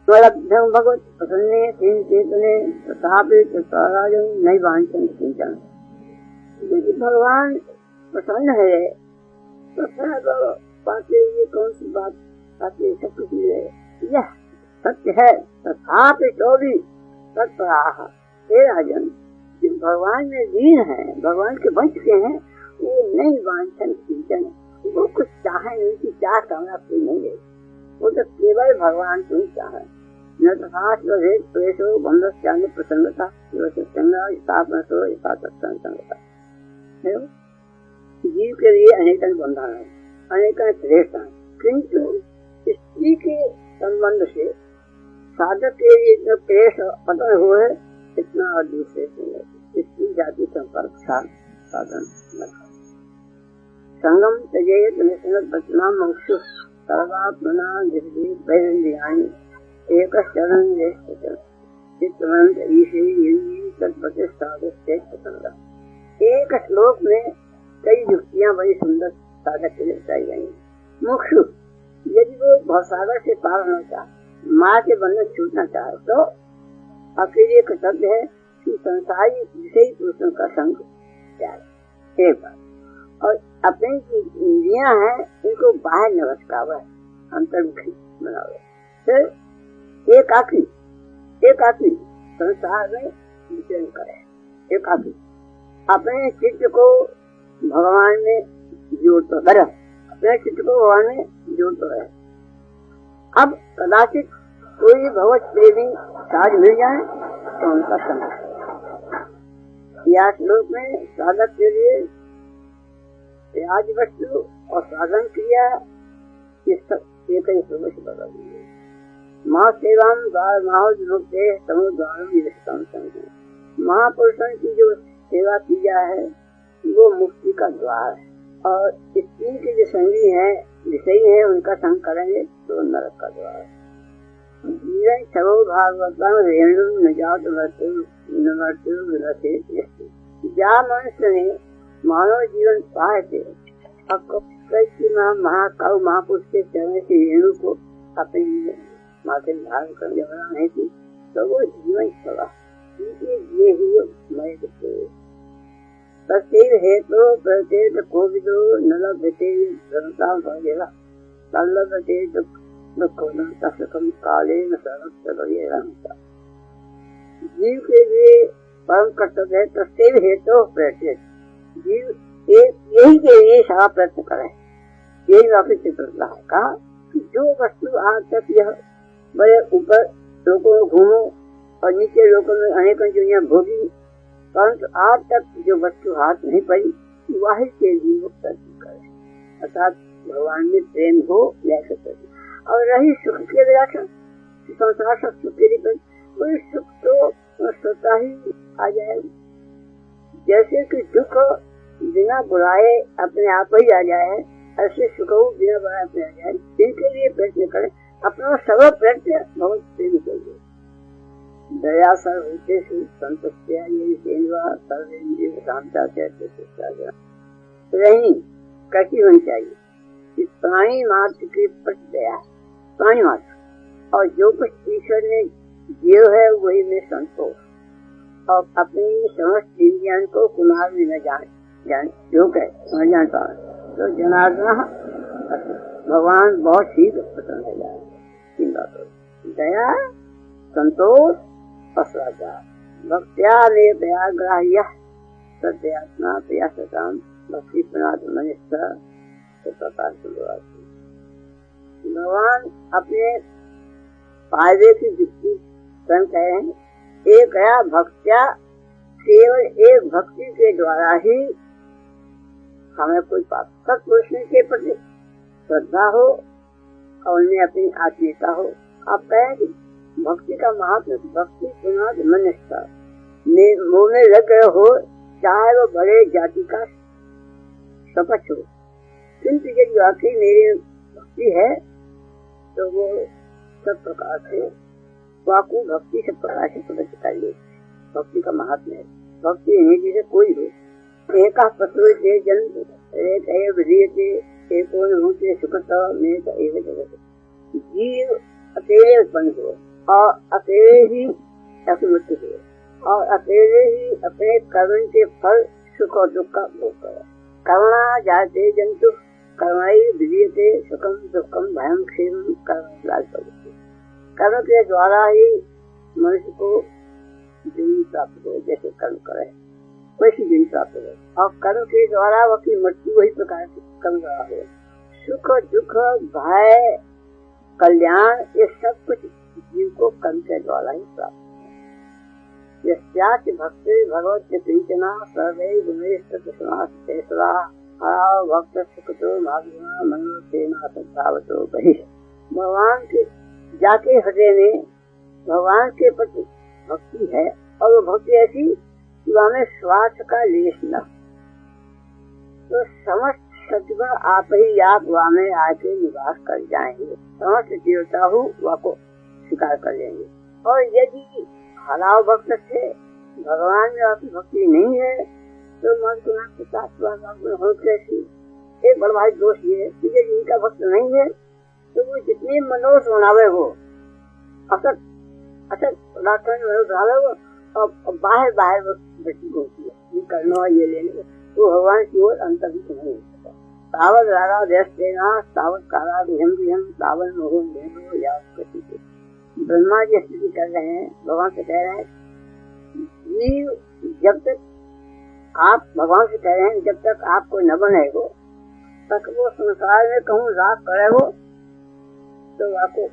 स्वलब्धं भगवत प्रसन्ने चेतने तथापि तत्राजं नहीं वांछन किंचन। यदि भगवान प्रसन्न है तो पाते ये कौन सी बात पाते सब कुछ मिले, यह सत्य है। तथापि तो भी तत्पराह हे राजन, जो भगवान में लीन है, भगवान के बन चुके हैं, वो नहीं वांछन किंचन, वो कुछ चाहे नहीं कि चाह कामना कोई नहीं है, वो तो केवल भगवान को ही चाहे। न तथा प्रेषो बंधस्यान्य प्रसन्नता जीव के लिए अनेक बंधन है, अनेक श्रेष्ठ है, किंतु स्त्री के संबंध से साधक के लिए इतना क्लेश पतन हुए इतना और दूसरे स्त्री जाति संपर्क साधन संगम त्यजेत निष्णा मोक्षु सर्वात्मना वैरंध्यानि एक शरण चित्तवंत एक श्लोक में कई युक्तियाँ बड़ी सुंदर साधक के लिए बताई गई। मुक्षु यदि वो भवसागर से पार होना चाहे, माँ के बंधन छूटना चाहे, तो अकेले कर्तव्य है कि संसारी विषयी पुरुषों का संग त्याग एक बात, और अपनी इंद्रियां हैं इनको बाहर न भटकावे, अंतर्मुखी बनावे। फिर एकाकी संसार में विचरण करे, एकाकी अपने चित्त को भगवान में जोड़ता रहे, अपने चित्त को भगवान में जोड़ता रहे। अब कदाचित कोई भगवत प्रेमी साज मिल जाए तो उनका संग। यह श्लोक में साधक के लिए त्याज वस्तु और साधन क्रिया एक ही श्लोक से बता दी। महासेवाम द्वार महामुक्ते समुद्वार महापुरुषों की जो सेवा की है वो मुक्ति का द्वार है, और स्त्री के जो संगी है विषयी है उनका संग करेंगे तो नरक का द्वार है। जीवन सर्व भागवतम रेणु न जात जा मनुष्य ने मानव जीवन पाए थे, महाकाव महापुरुष के चरण की रेणु को अपने माथे धारण करने वाला नहीं थी, तो वो जीवन सवा ये ही प्रत्येक हेतु प्रत्येक कोविदो न लभते लभते दुखम काले न जीव के लिए परम कर्तव्य है प्रत्येक हेतु प्रत्येक जीव यही के लिए सारा प्रयत्न करे। यही वापिस चित्रता है कहा कि जो वस्तु आज तक यह बड़े ऊपर लोगों में घूमो और नीचे लोगों में अनेक दुनिया भोगी, परंतु आज तक जो वस्तु हाथ नहीं पड़ी वही के लिए वो प्रयत्न करे, अर्थात भगवान में प्रेम हो या सत्य। और रही सुख के लिए संसार सब सुख के लिए वही सुख तो स्वतः ही आ जाए, जैसे कि दुख बिना बुलाए अपने आप ही आ जाए, ऐसे सुख बिना बुलाए अपने आ जाए। इनके लिए प्रयत्न करें, अपना सर्व प्रयत्न बहुत प्रेम करिए। दया सर्वते संतुष्टिया ये सेवा सर्वेंद्रिय शांता रही कैसी होनी चाहिए कि प्राणी मात्र के प्रति दया, प्राणी मात्र, और जो कुछ ईश्वर ने दिया है वही में संतोष, और अपनी समस्त इंद्रियों को कुमार में न जान जो कहे समझ जानता है तो जनार्दन भगवान बहुत ही पसंद है जाए। तीन बातों दया संतोष भक्त्या ने दयाग्राह्य सत्यात्मा प्रयासताम भक्ति प्रणाद मनिष्ठा भगवान अपने फायदे की युक्ति स्वयं कहे हैं। एक गया भक्त्या, केवल एक भक्ति के द्वारा ही हमें कोई पाप सत्पुरुष के प्रति श्रद्धा हो और उनमें अपनी आत्मीयता हो। आप कहें कि भक्ति का महत्व भक्ति प्रणाद मनिष्ठा मुँह में लग गए हो, चाहे वो बड़े जाति का सपक्ष हो, किंतु यदि वाकई मेरी भक्ति है तो वो सब प्रकार से वाकु भक्ति सब प्रकार से प्रदर्शित करिए। भक्ति का महात्मा है, भक्ति नहीं जैसे कोई हो। एक पशु से जन्म एक होते सुखता में जीव अकेले उत्पन्न हो, और अकेले ही अपनी मृत्यु दे और अकेले ही अपने कर्म के फल सुख और दुख का भोग करे। करुणा जाते जंतु कर्मणि विधीयते सुखम दुखम भयम क्षीरम कर्म। कर्म के द्वारा ही मनुष्य को जीवन प्राप्त हो, जैसे कर्म करे वैसी जीवन प्राप्त हो और कर्म के द्वारा वो अपनी मृत्यु वही प्रकार से कर्म द्वारा हो। सुख दुख भय कल्याण ये सब कुछ जीव को कर्म के द्वारा ही प्राप्त है। यस्याच भक्ति भगवत प्रीतना सर्वे गुणेश तेसरा भक्त सुखतो माधुर्य मनोतेना संभावतो बहि। भगवान के जाके हृदय में भगवान के प्रति भक्ति है और वो भक्ति ऐसी कि हमें स्वार्थ का लेश न, तो समस्त सद्गुण आप ही आप वहाँ में आके निवास कर जाएंगे, समस्त देवता हो वह को स्वीकार कर लेंगे। और यदि हराव भक्त से भगवान में आपकी भक्ति नहीं है तो मन के साथ हो कैसी। एक बड़ा भाई दोष ये है कि यदि इनका भक्त नहीं है तो वो जितनी मनोज बनावे वो असत बनावे वो और बाहर बाहर व्यक्ति होती है, ये करना ये लेने वो भगवान की ओर अंतर्हित नहीं होता। तावत रागा देश देना तावत काला विहम विहम तावन मोहन देनो या ब्रह्मा जी स्थिति कर रहे हैं। भगवान से कह रहे हैं जब तक आप भगवान से कह रहे हैं जब तक आप कोई न बनेगो तक वो संसार में कहूँ राग करेगो तो आपको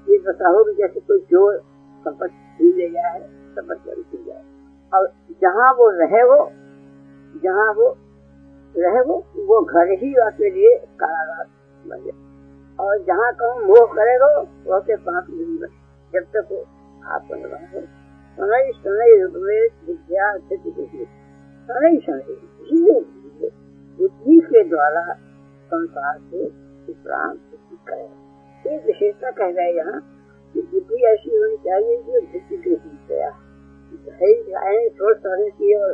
ये बताओ जैसे कोई चोर संपत्ति ले जाए संपत्ति जाए और जहाँ वो रहे वो घर ही आपके लिए कारागार बन जाए और जहाँ कहूँ मोह करेगा वो के 5 दिन जब तक वो आपको न समय विद्या बुद्धि के द्वारा संसार से विश्राम करे। ये विशेषता कह रहे हैं यहाँ कि बुद्धि ऐसी होनी चाहिए जो बुद्धि के गया सोच समझ की और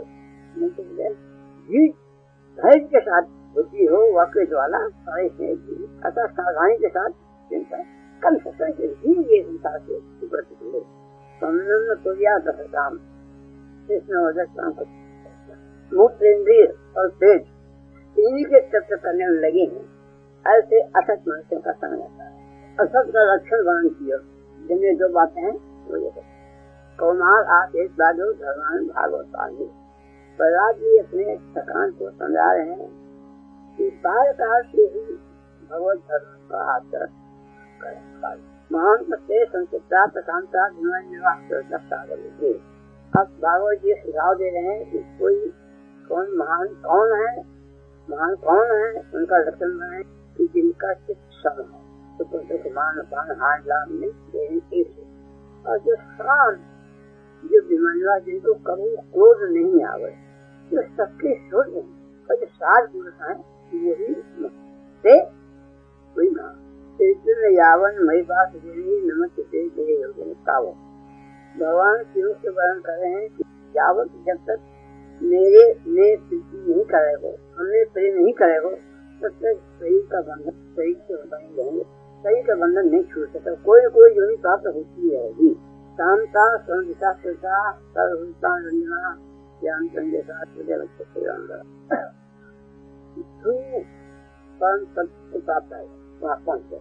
धैर्य के साथ बुद्धि हो वाक्य ज्वाला अतः सावधानी के साथ चिंता कम सकता है ये संसार से उपलब्ध मूत्रेंद्रिय और पेट इन्हीं के तत्व करने में लगे हैं। ऐसे असत मनुष्य का संग रहता है। असत का लक्षण वर्णन किया जिनमें 2 बातें हैं वो ये कौमार आदेश बाजो भगवान भागवत प्रहलाद जी अपने थकान को समझा रहे हैं कि बालकाल से ही भगवत धर्म का आचरण करें। महान से संचिता प्रशांता अब भागवत जी सुझाव दे रहे हैं कि कोई महान कौन है उनका लक्षण है कि जिनका चित्त सम है तो दुख मान पान हान लाभ नहीं और जो शांत जो बीमारियां जिनको कभी क्रोध नहीं आवे जो सबके शुद्ध है और जो 7 पुरुष है वही से कोई ना यावन मई बात नमस्ते भगवान शिव से वर्णन कर रहे हैं कि यावत जब तक मेरे में प्रीति नहीं करेगो हमने प्रेम नहीं करेगो तब तक शरीर का बंधन शरीर से बने रहेंगे। शरीर का बंधन नहीं छूट सकता। कोई न कोई योनि प्राप्त होती रहेगी। शांता संविता सर्वता रंजना ज्ञान संदेशा परम सत्य प्राप्त है वहाँ पहुँचे।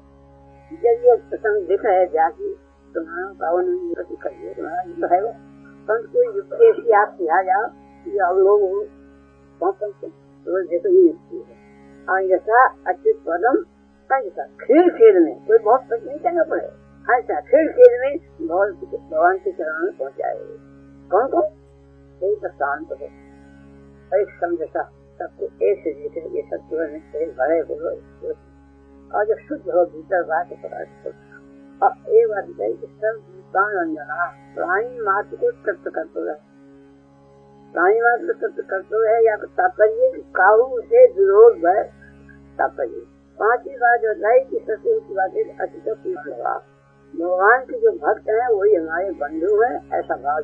जब ये प्रसंग देखा है जाके तुम्हारा पावन करिए तुम्हारा है वो परंतु कोई विपरीत आप सिखा जाओ जो अब लोग देखो ये जैसा अच्छे पदम खेल में कोई बहुत कुछ नहीं करना पड़े। ऐसा खेल में बहुत भगवान के चरणों में पहुँचाए। कौन एक शांत हो एक समझता सबको एक से देखे ये सब भरे बोलो और जब शुद्ध हो भीतर बात और एक बात है कि सब रंजना प्राणी मात्र को तत्व करते है। प्राणी मात्र तत्व करते है या तो तात्पर्य काबू से विरोध है तात्पर्य। 5वीं बात जो है कि सत्य की बात भगवान के जो भक्त है वही हमारे बंधु है ऐसा भाव